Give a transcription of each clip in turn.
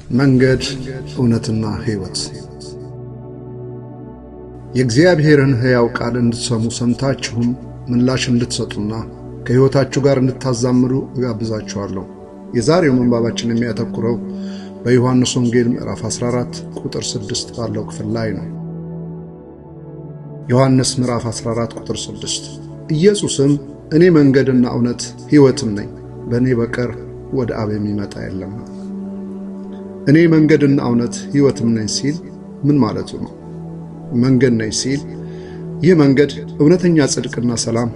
መንገድ እውነትና ሕይወት። የእግዚአብሔርን ሕያው ቃል እንድትሰሙ ሰምታችሁም ምላሽ እንድትሰጡና ከሕይወታችሁ ጋር እንድታዛምዱ እጋብዛችኋለሁ። የዛሬው ምንባባችን የሚያተኩረው በዮሐንስ ወንጌል ምዕራፍ 14 ቁጥር 6 ባለው ክፍል ላይ ነው። ዮሐንስ ምዕራፍ 14 ቁጥር 6 ኢየሱስም እኔ መንገድና እውነት ሕይወትም ነኝ፣ በእኔ በቀር ወደ አብ የሚመጣ የለም። እኔ መንገድና እውነት ሕይወትም ነኝ ሲል ምን ማለቱ ነው? መንገድ ነኝ ሲል ይህ መንገድ እውነተኛ ጽድቅና ሰላም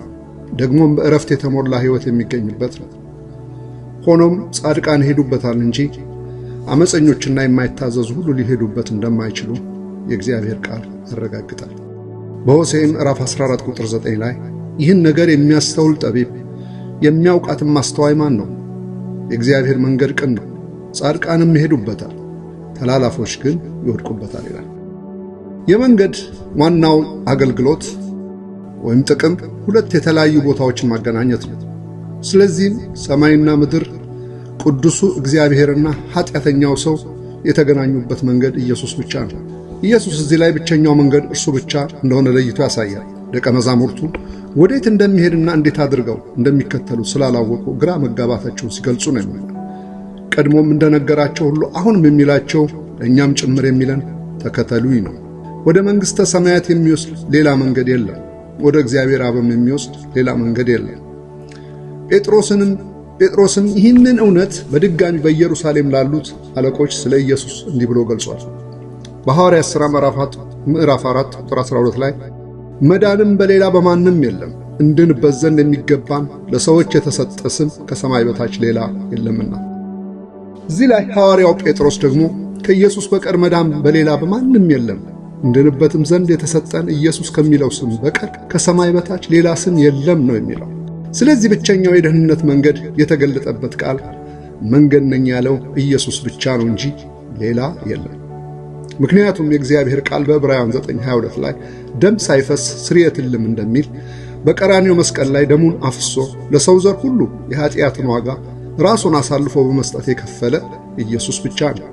ደግሞም በእረፍት የተሞላ ሕይወት የሚገኝበት ነው። ሆኖም ጻድቃን ይሄዱበታል እንጂ አመፀኞችና የማይታዘዙ ሁሉ ሊሄዱበት እንደማይችሉ የእግዚአብሔር ቃል ያረጋግጣል። በሆሴዕ ምዕራፍ 14 ቁጥር 9 ላይ ይህን ነገር የሚያስተውል ጠቢብ የሚያውቃትም አስተዋይ ማን ነው? የእግዚአብሔር መንገድ ቅን ነው፣ ጻድቃንም ይሄዱበታል፣ ተላላፎች ግን ይወድቁበታል ይላል። የመንገድ ዋናው አገልግሎት ወይም ጥቅም ሁለት የተለያዩ ቦታዎችን ማገናኘት ነው። ስለዚህም ሰማይና ምድር፣ ቅዱሱ እግዚአብሔርና ኃጢአተኛው ሰው የተገናኙበት መንገድ ኢየሱስ ብቻ ነው። ኢየሱስ እዚህ ላይ ብቸኛው መንገድ እርሱ ብቻ እንደሆነ ለይቶ ያሳያል። ደቀ መዛሙርቱ ወዴት እንደሚሄድና እንዴት አድርገው እንደሚከተሉ ስላላወቁ ግራ መጋባታቸውን ሲገልጹ ነው የሚለው። ቀድሞም እንደነገራቸው ሁሉ አሁንም የሚላቸው ለእኛም ጭምር የሚለን ተከተሉኝ ነው። ወደ መንግሥተ ሰማያት የሚወስድ ሌላ መንገድ የለም፣ ወደ እግዚአብሔር አብም የሚወስድ ሌላ መንገድ የለም። ጴጥሮስም ይህንን እውነት በድጋሚ በኢየሩሳሌም ላሉት አለቆች ስለ ኢየሱስ እንዲህ ብሎ ገልጿል። በሐዋርያት ሥራ ምዕራፍ 4 ቁጥር 12 ላይ መዳንም በሌላ በማንም የለም፣ እንድንበት ዘንድ የሚገባን ለሰዎች የተሰጠ ስም ከሰማይ በታች ሌላ የለምና። እዚህ ላይ ሐዋርያው ጴጥሮስ ደግሞ ከኢየሱስ በቀር መዳን በሌላ በማንም የለም፣ እንድንበትም ዘንድ የተሰጠን ኢየሱስ ከሚለው ስም በቀር ከሰማይ በታች ሌላ ስም የለም ነው የሚለው። ስለዚህ ብቸኛው የደህንነት መንገድ የተገለጠበት ቃል መንገድ ነኝ ያለው ኢየሱስ ብቻ ነው እንጂ ሌላ የለም። ምክንያቱም የእግዚአብሔር ቃል በዕብራውያን 9:22 ላይ ደም ሳይፈስ ስርየት የለም እንደሚል በቀራንዮ መስቀል ላይ ደሙን አፍሶ ለሰው ዘር ሁሉ የኃጢአትን ዋጋ ራሱን አሳልፎ በመስጠት የከፈለ ኢየሱስ ብቻ ነው።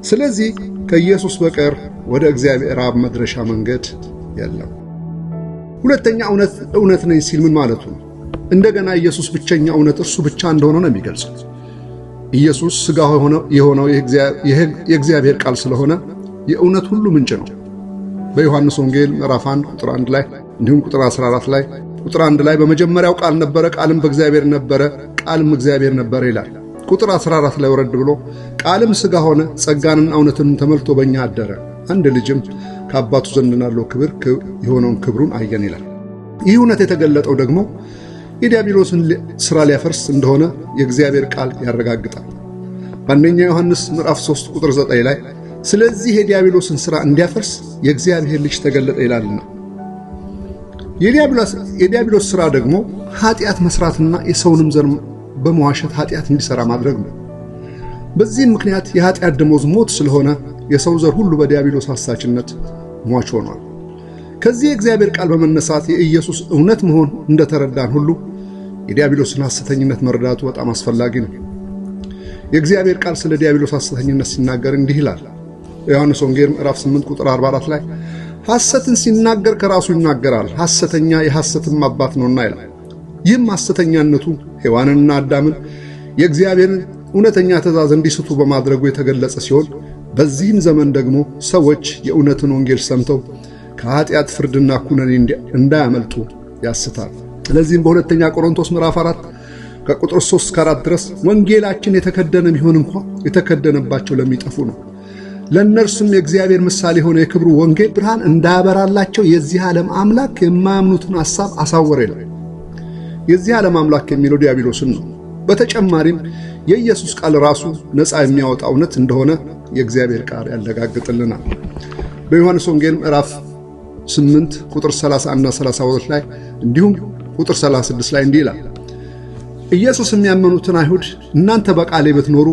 ስለዚህ ከኢየሱስ በቀር ወደ እግዚአብሔር አብ መድረሻ መንገድ የለም። ሁለተኛ እውነት ነኝ ሲል ምን ማለቱ ነው? እንደገና ኢየሱስ ብቸኛ እውነት እርሱ ብቻ እንደሆነ ነው የሚገልጸው። ኢየሱስ ሥጋ የሆነው የእግዚአብሔር ቃል ስለሆነ የእውነት ሁሉ ምንጭ ነው። በዮሐንስ ወንጌል ምዕራፍ 1 ቁጥር 1 ላይ እንዲሁም ቁጥር 14 ላይ ቁጥር 1 ላይ በመጀመሪያው ቃል ነበረ፣ ቃልም በእግዚአብሔር ነበረ፣ ቃልም እግዚአብሔር ነበረ ይላል። ቁጥር 14 ላይ ወረድ ብሎ ቃልም ሥጋ ሆነ፣ ጸጋንና እውነትንም ተመልቶ በእኛ አደረ፣ አንድ ልጅም ከአባቱ ዘንድ ያለው ክብር የሆነውን ክብሩን አየን ይላል። ይህ እውነት የተገለጠው ደግሞ የዲያብሎስን ሥራ ሊያፈርስ እንደሆነ የእግዚአብሔር ቃል ያረጋግጣል። በአንደኛ ዮሐንስ ምዕራፍ 3 ቁጥር 9 ላይ ስለዚህ የዲያብሎስን ሥራ እንዲያፈርስ የእግዚአብሔር ልጅ ተገለጠ ይላልና። የዲያብሎስ ሥራ ደግሞ ኃጢአት መስራትና የሰውንም ዘር በመዋሸት ኃጢአት እንዲሠራ ማድረግ ነው። በዚህም ምክንያት የኃጢአት ደሞዝ ሞት ስለሆነ የሰው ዘር ሁሉ በዲያብሎስ አሳችነት ሟች ሆኗል። ከዚህ የእግዚአብሔር ቃል በመነሳት የኢየሱስ እውነት መሆን እንደተረዳን ሁሉ የዲያብሎስን ሐሰተኝነት መረዳቱ በጣም አስፈላጊ ነው። የእግዚአብሔር ቃል ስለ ዲያብሎስ ሐሰተኝነት ሲናገር እንዲህ ይላል። በዮሐንስ ወንጌል ምዕራፍ 8 ቁጥር 44 ላይ ሐሰትን ሲናገር ከራሱ ይናገራል፣ ሐሰተኛ የሐሰትም አባት ነውና ይላል። ይህም ሐሰተኛነቱ ሔዋንንና አዳምን የእግዚአብሔርን እውነተኛ ትእዛዝ እንዲስቱ በማድረጉ የተገለጸ ሲሆን በዚህም ዘመን ደግሞ ሰዎች የእውነትን ወንጌል ሰምተው ከኃጢአት ፍርድና ኩነኔ እንዳያመልጡ ያስታል። ስለዚህም በሁለተኛ ቆሮንቶስ ምዕራፍ 4 ከቁጥር 3 እስከ 4 ድረስ ወንጌላችን የተከደነ ቢሆን እንኳ የተከደነባቸው ለሚጠፉ ነው፣ ለእነርሱም የእግዚአብሔር ምሳሌ የሆነ የክብሩ ወንጌል ብርሃን እንዳያበራላቸው የዚህ ዓለም አምላክ የማያምኑትን ሐሳብ አሳወረ ይላል። የዚህ ዓለም አምላክ የሚለው ዲያብሎስን ነው። በተጨማሪም የኢየሱስ ቃል ራሱ ነፃ የሚያወጣ እውነት እንደሆነ የእግዚአብሔር ቃል ያረጋግጥልናል። በዮሐንስ ወንጌል ምዕራፍ 8 ቁጥር 31 እና 32 ላይ እንዲሁም ቁጥር 36 ላይ እንዲህ ይላል፣ ኢየሱስ የሚያመኑትን አይሁድ እናንተ በቃሌ ብትኖሩ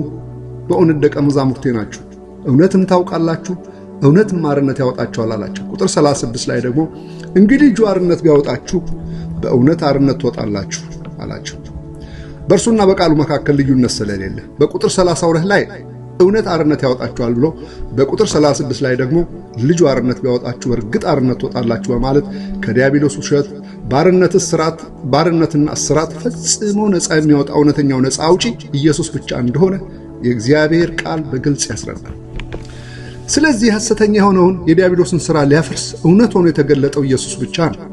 በእውነት ደቀ መዛሙርቴ ናችሁ፣ እውነትም ታውቃላችሁ፣ እውነትም አርነት ያወጣችኋል አላቸው። ቁጥር 36 ላይ ደግሞ እንግዲህ ልጁ አርነት ቢያወጣችሁ በእውነት አርነት ትወጣላችሁ አላቸው። በእርሱና በቃሉ መካከል ልዩነት ስለሌለ በቁጥር 32 ላይ እውነት አርነት ያወጣችኋል ብሎ በቁጥር 36 ላይ ደግሞ ልጁ አርነት ቢያወጣችሁ በእርግጥ አርነት ትወጣላችሁ በማለት ከዲያብሎስ ውሸት ባርነትና እስራት ፈጽሞ ነፃ የሚያወጣ እውነተኛው ነፃ አውጪ ኢየሱስ ብቻ እንደሆነ የእግዚአብሔር ቃል በግልጽ ያስረዳል። ስለዚህ ሐሰተኛ የሆነውን የዲያብሎስን ሥራ ሊያፈርስ እውነት ሆኖ የተገለጠው ኢየሱስ ብቻ ነው።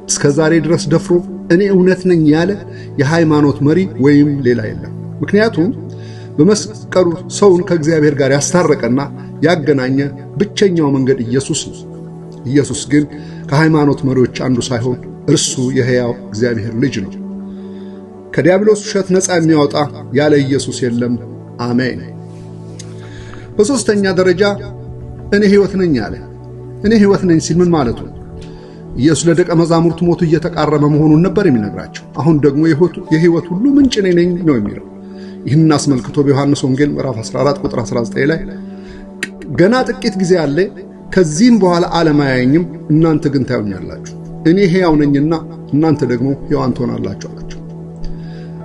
እስከ ዛሬ ድረስ ደፍሮ እኔ እውነት ነኝ ያለ የሃይማኖት መሪ ወይም ሌላ የለም። ምክንያቱም በመስቀሉ ሰውን ከእግዚአብሔር ጋር ያስታረቀና ያገናኘ ብቸኛው መንገድ ኢየሱስ ነው። ኢየሱስ ግን ከሃይማኖት መሪዎች አንዱ ሳይሆን እርሱ የሕያው እግዚአብሔር ልጅ ነው። ከዲያብሎስ ውሸት ነፃ የሚያወጣ ያለ ኢየሱስ የለም። አሜን። በሦስተኛ ደረጃ እኔ ሕይወት ነኝ አለ። እኔ ሕይወት ነኝ ሲል ምን ማለቱ ነው? ኢየሱስ ለደቀ መዛሙርቱ ሞቱ እየተቃረበ መሆኑን ነበር የሚነግራቸው። አሁን ደግሞ የሕይወት ሁሉ ምንጭ እኔ ነኝ ነው የሚለው። ይህንን አስመልክቶ በዮሐንስ ወንጌል ምዕራፍ 14 ቁጥር 19 ላይ ገና ጥቂት ጊዜ አለ፣ ከዚህም በኋላ ዓለም አያየኝም፣ እናንተ ግን ታዩኛላችሁ። እኔ ሕያው ነኝና እናንተ ደግሞ ሕያዋን ትሆናላችሁ አላቸው።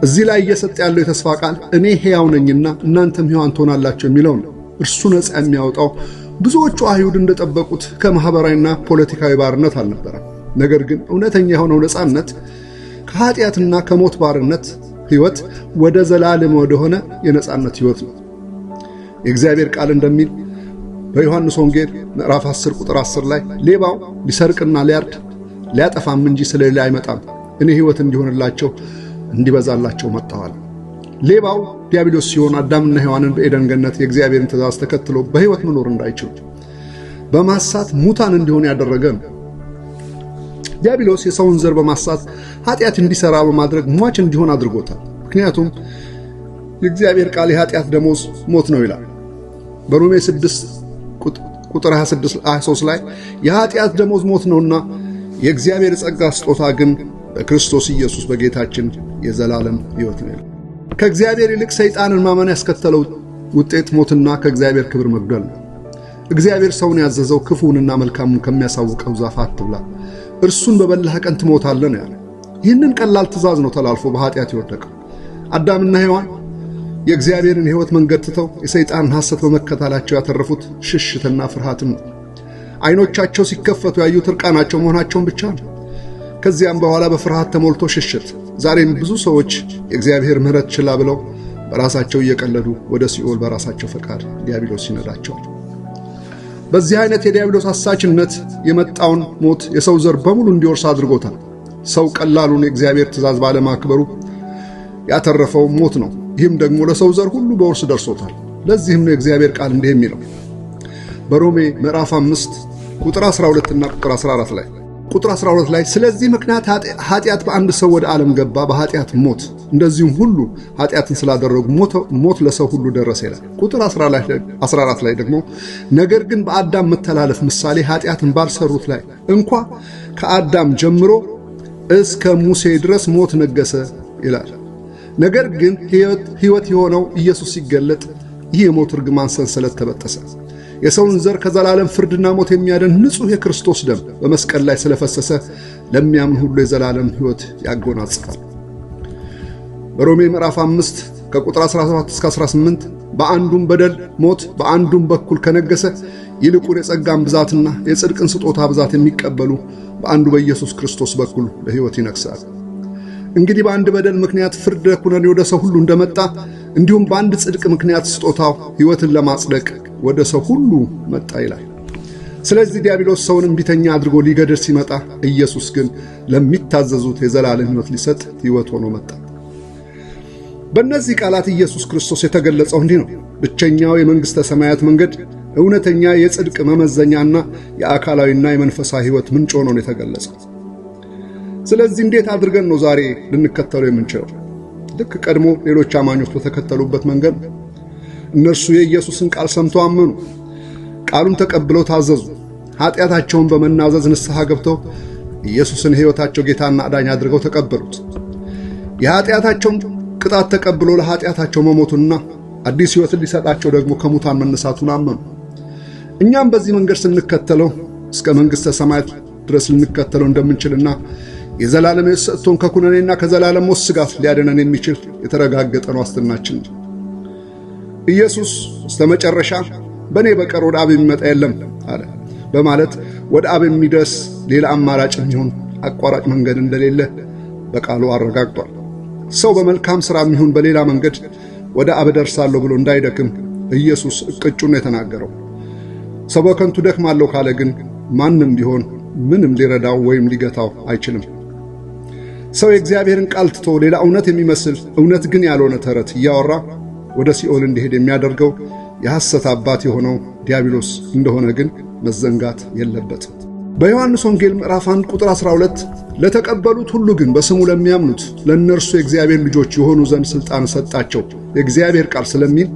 እዚህ ላይ እየሰጠ ያለው የተስፋ ቃል እኔ ሕያው ነኝና እናንተም ሕያዋን ትሆናላችሁ የሚለው ነው። እርሱ ነፃ የሚያወጣው ብዙዎቹ አይሁድ እንደጠበቁት ከማህበራዊና ፖለቲካዊ ባርነት አልነበረም። ነገር ግን እውነተኛ የሆነው ነፃነት ከኃጢአትና ከሞት ባርነት ሕይወት ወደ ዘላለም ወደሆነ የነፃነት ሕይወት ነው። የእግዚአብሔር ቃል እንደሚል በዮሐንስ ወንጌል ምዕራፍ 10 ቁጥር 10 ላይ ሌባው ሊሰርቅና ሊያርድ ሊያጠፋም እንጂ ስለሌላ አይመጣም፣ እኔ ሕይወት እንዲሆንላቸው እንዲበዛላቸው መጣዋል። ሌባው ዲያብሎስ ሲሆን አዳምና ሔዋንን በኤደን ገነት የእግዚአብሔርን ትእዛዝ ተከትሎ በሕይወት መኖር እንዳይችሉ በማሳት ሙታን እንዲሆኑ ያደረገ ነው። ዲያብሎስ የሰውን ዘር በማሳት ኃጢአት እንዲሠራ በማድረግ ሟች እንዲሆን አድርጎታል። ምክንያቱም የእግዚአብሔር ቃል የኃጢአት ደሞዝ ሞት ነው ይላል። በሮሜ 6 ቁጥር 23 ላይ የኃጢአት ደሞዝ ሞት ነውና የእግዚአብሔር ጸጋ ስጦታ ግን በክርስቶስ ኢየሱስ በጌታችን የዘላለም ሕይወት ነው። ከእግዚአብሔር ይልቅ ሰይጣንን ማመን ያስከተለው ውጤት ሞትና ከእግዚአብሔር ክብር መጉደል ነው። እግዚአብሔር ሰውን ያዘዘው ክፉንና መልካሙን ከሚያሳውቀው ዛፍ አትብላ፣ እርሱን በበላህ ቀን ትሞታለህ ነው ያለ። ይህንን ቀላል ትእዛዝ ነው ተላልፎ በኃጢአት የወደቀው አዳምና ሔዋን የእግዚአብሔርን ሕይወት መንገድ ትተው የሰይጣንን ሐሰት በመከተላቸው ያተረፉት ሽሽትና ፍርሃትም ነው። ዓይኖቻቸው ሲከፈቱ ያዩት እርቃናቸው መሆናቸውን ብቻ ነው። ከዚያም በኋላ በፍርሃት ተሞልቶ ሽሽት። ዛሬም ብዙ ሰዎች የእግዚአብሔር ምሕረት ችላ ብለው በራሳቸው እየቀለዱ ወደ ሲኦል በራሳቸው ፈቃድ ዲያብሎስ ይነዳቸዋል። በዚህ አይነት የዲያብሎስ አሳችነት የመጣውን ሞት የሰው ዘር በሙሉ እንዲወርስ አድርጎታል። ሰው ቀላሉን የእግዚአብሔር ትእዛዝ ባለማክበሩ ያተረፈው ሞት ነው። ይህም ደግሞ ለሰው ዘር ሁሉ በውርስ ደርሶታል። ለዚህም ነው የእግዚአብሔር ቃል እንዲህ የሚለው በሮሜ ምዕራፍ 5 ቁጥር 12 እና ቁጥር 14 ላይ ስለዚህ ምክንያት ኃጢአት በአንድ ሰው ወደ ዓለም ገባ፣ በኃጢአት ሞት፣ እንደዚሁም ሁሉ ኃጢአትን ስላደረጉ ሞት ለሰው ሁሉ ደረሰ ይላል። ቁጥር 14 ላይ ደግሞ ነገር ግን በአዳም መተላለፍ ምሳሌ ኃጢአትን ባልሰሩት ላይ እንኳ ከአዳም ጀምሮ እስከ ሙሴ ድረስ ሞት ነገሰ ይላል። ነገር ግን ሕይወት የሆነው ኢየሱስ ሲገለጥ ይህ የሞት እርግማን ሰንሰለት ተበጠሰ። የሰውን ዘር ከዘላለም ፍርድና ሞት የሚያድን ንጹሕ የክርስቶስ ደም በመስቀል ላይ ስለፈሰሰ ለሚያምን ሁሉ የዘላለም ሕይወት ያጎናጽፋል። በሮሜ ምዕራፍ 5 ከቁጥር 17 እስከ 18 በአንዱም በደል ሞት በአንዱም በኩል ከነገሰ ይልቁን የጸጋን ብዛትና የጽድቅን ስጦታ ብዛት የሚቀበሉ በአንዱ በኢየሱስ ክርስቶስ በኩል ለሕይወት ይነግሣል። እንግዲህ በአንድ በደል ምክንያት ፍርድ ኩነኔ ወደ ሰው ሁሉ እንደመጣ እንዲሁም በአንድ ጽድቅ ምክንያት ስጦታው ሕይወትን ለማጽደቅ ወደ ሰው ሁሉ መጣ ይላል። ስለዚህ ዲያብሎስ ሰውን እምቢተኛ አድርጎ ሊገድል ሲመጣ፣ ኢየሱስ ግን ለሚታዘዙት የዘላለም ሕይወት ሊሰጥ ሕይወት ሆኖ መጣ። በእነዚህ ቃላት ኢየሱስ ክርስቶስ የተገለጸው እንዲህ ነው። ብቸኛው የመንግሥተ ሰማያት መንገድ፣ እውነተኛ የጽድቅ መመዘኛና የአካላዊና የመንፈሳዊ ሕይወት ምንጭ ሆኖ ነው የተገለጸው። ስለዚህ እንዴት አድርገን ነው ዛሬ ልንከተለው የምንችለው? ልክ ቀድሞ ሌሎች አማኞች በተከተሉበት መንገድ እነርሱ የኢየሱስን ቃል ሰምተው አመኑ፣ ቃሉን ተቀብለው ታዘዙ። ኃጢአታቸውን በመናዘዝ ንስሐ ገብተው ኢየሱስን ሕይወታቸው ጌታና አዳኝ አድርገው ተቀበሉት። የኃጢአታቸውን ቅጣት ተቀብሎ ለኃጢአታቸው መሞቱንና አዲስ ሕይወትን ሊሰጣቸው ደግሞ ከሙታን መነሳቱን አመኑ። እኛም በዚህ መንገድ ስንከተለው እስከ መንግሥተ ሰማያት ድረስ ልንከተለው እንደምንችልና የዘላለም ሕይወት ሰጥቶን ከኩነኔና ከዘላለም ሞት ስጋት ሊያድነን የሚችል የተረጋገጠ ዋስትናችን ነው። ኢየሱስ በስተመጨረሻ በእኔ በቀር ወደ አብ የሚመጣ የለም አለ በማለት ወደ አብ የሚደርስ ሌላ አማራጭ የሚሆን አቋራጭ መንገድ እንደሌለ በቃሉ አረጋግጧል። ሰው በመልካም ሥራ የሚሆን በሌላ መንገድ ወደ አብ ደርሳለሁ ብሎ እንዳይደክም ኢየሱስ እቅጩን የተናገረው። ሰው በከንቱ ደክማለሁ ካለ ግን ማንም ቢሆን ምንም ሊረዳው ወይም ሊገታው አይችልም። ሰው የእግዚአብሔርን ቃል ትቶ ሌላ እውነት የሚመስል እውነት ግን ያልሆነ ተረት እያወራ ወደ ሲኦል እንዲሄድ የሚያደርገው የሐሰት አባት የሆነው ዲያብሎስ እንደሆነ ግን መዘንጋት የለበትም። በዮሐንስ ወንጌል ምዕራፍ 1 ቁጥር 12 ለተቀበሉት ሁሉ ግን በስሙ ለሚያምኑት ለእነርሱ የእግዚአብሔር ልጆች የሆኑ ዘንድ ሥልጣን ሰጣቸው የእግዚአብሔር ቃል ስለሚል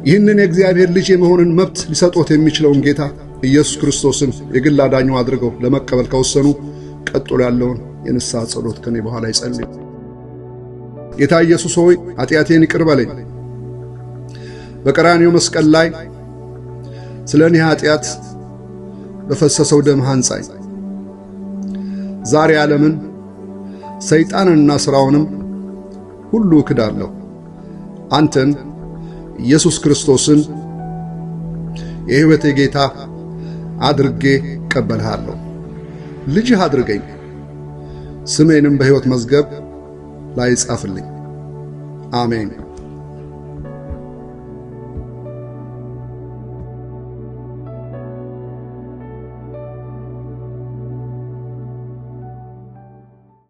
ይህንን የእግዚአብሔር ልጅ የመሆንን መብት ሊሰጦት የሚችለውን ጌታ ኢየሱስ ክርስቶስን የግል አዳኙ አድርገው ለመቀበል ከወሰኑ ቀጥሎ ያለውን የንስሐ ጸሎት ከኔ በኋላ ይጸልዩ። ጌታ ኢየሱስ ሆይ ኃጢአቴን ይቅር በለኝ። በቀራንዮ መስቀል ላይ ስለ እኔ ኃጢአት በፈሰሰው ደምህ አንጻኝ። ዛሬ ዓለምን ሰይጣንንና ሥራውንም ሁሉ እክዳለሁ። አንተን ኢየሱስ ክርስቶስን የሕይወቴ ጌታ አድርጌ እቀበልሃለሁ። ልጅህ አድርገኝ። ስሜንም በሕይወት መዝገብ ላይ ጻፍልኝ። አሜን።